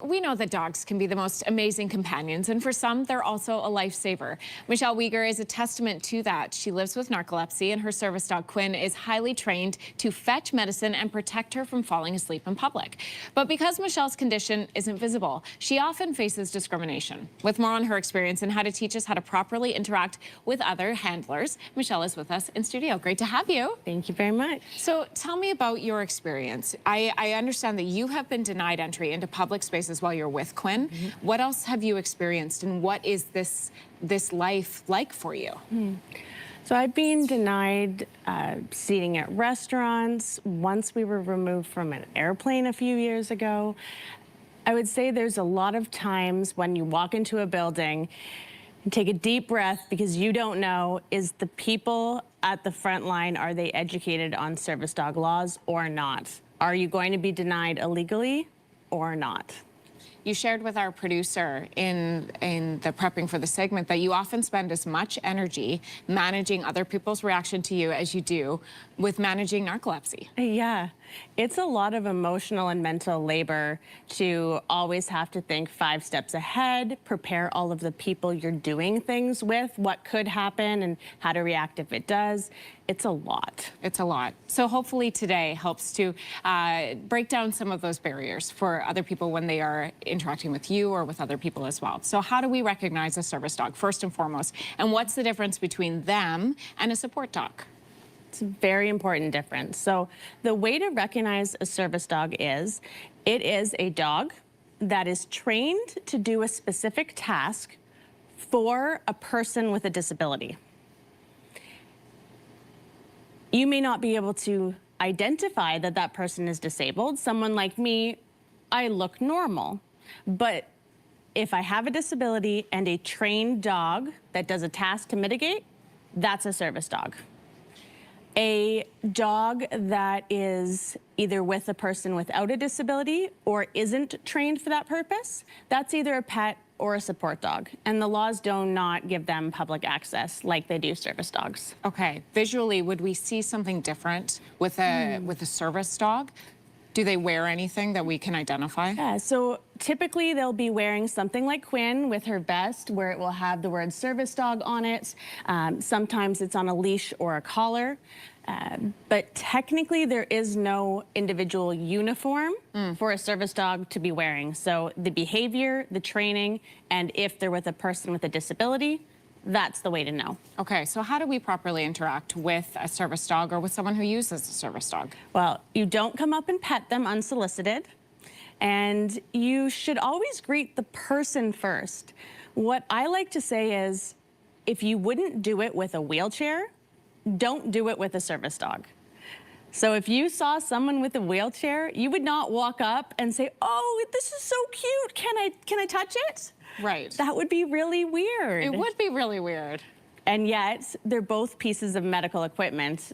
We know that dogs can be the most amazing companions, and for some, they're also a lifesaver. Michelle Weger is a testament to that. She lives with narcolepsy, and her service dog, Quinn, is highly trained to fetch medicine and protect her from falling asleep in public. But because Michelle's condition isn't visible, she often faces discrimination. With more on her experience and how to teach us how to properly interact with other handlers, Michelle is with us in studio. Great to have you. Thank you very much. So tell me about your experience. I understand that you have been denied entry into public spaces while you're with Quinn. What else have you experienced, and what is this life like for you? So I've been denied seating at restaurants. Once we were removed from an airplane a few years ago. I would say there's a lot of times when you walk into a building and take a deep breath because you don't know, is the people at the front line, are they educated on service dog laws or not? Are you going to be denied illegally or not? You shared with our producer in the prepping for the segment that you often spend as much energy managing other people's reaction to you as you do with managing narcolepsy. Yeah, it's a lot of emotional and mental labor to always have to think 5 steps ahead, prepare all of the people you're doing things with, what could happen and how to react if it does. It's a lot. It's a lot. So hopefully today helps to break down some of those barriers for other people when they are interacting with you or with other people as well. So how do we recognize a service dog first and foremost? And what's the difference between them and a support dog? It's a very important difference. So the way to recognize a service dog is, it is a dog that is trained to do a specific task for a person with a disability. You may not be able to identify that that person is disabled. Someone like me, I look normal. But if I have a disability and a trained dog that does a task to mitigate, that's a service dog. A dog that is either with a person without a disability or isn't trained for that purpose, that's either a pet or a support dog. And the laws do not give them public access like they do service dogs. Okay, visually, would we see something different with a service dog? Do they wear anything that we can identify? Yeah, so typically they'll be wearing something like Quinn with her vest where it will have the word service dog on it. Sometimes it's on a leash or a collar. But technically there is no individual uniform for a service dog to be wearing. So the behavior, the training, and if they're with a person with a disability, that's the way to know. Okay, so how do we properly interact with a service dog or with someone who uses a service dog? Well, you don't come up and pet them unsolicited, and you should always greet the person first. What I like to say is, if you wouldn't do it with a wheelchair, don't do it with a service dog. So if you saw someone with a wheelchair, you would not walk up and say, "Oh, this is so cute. Can I touch it?" Right. That would be really weird. It would be really weird. And yet, they're both pieces of medical equipment.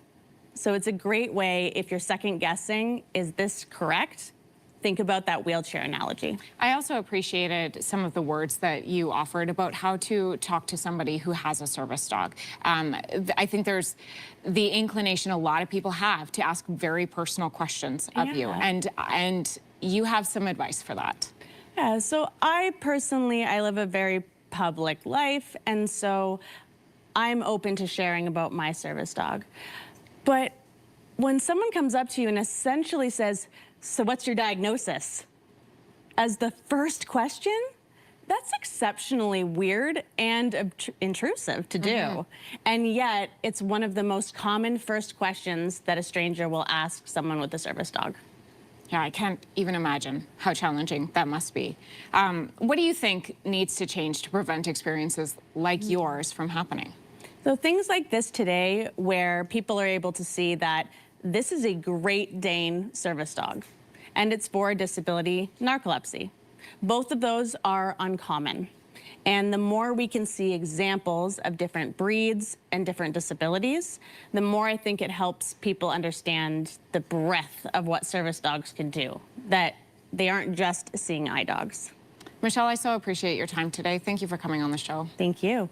So it's a great way, if you're second guessing, is this correct? Think about that wheelchair analogy. I also appreciated some of the words that you offered about how to talk to somebody who has a service dog. I think there's the inclination a lot of people have to ask very personal questions of you, and you have some advice for that. Yeah, so I live a very public life, and so I'm open to sharing about my service dog. But when someone comes up to you and essentially says, "So what's your diagnosis?" as the first question, that's exceptionally weird and intrusive to do. And yet, it's one of the most common first questions that a stranger will ask someone with a service dog. Yeah, I can't even imagine how challenging that must be. What do you think needs to change to prevent experiences like yours from happening? So things like this today, where people are able to see that this is a Great Dane service dog, and it's for a disability, narcolepsy. Both of those are uncommon. And the more we can see examples of different breeds and different disabilities, the more I think it helps people understand the breadth of what service dogs can do, that they aren't just seeing eye dogs. Michelle, I so appreciate your time today. Thank you for coming on the show. Thank you.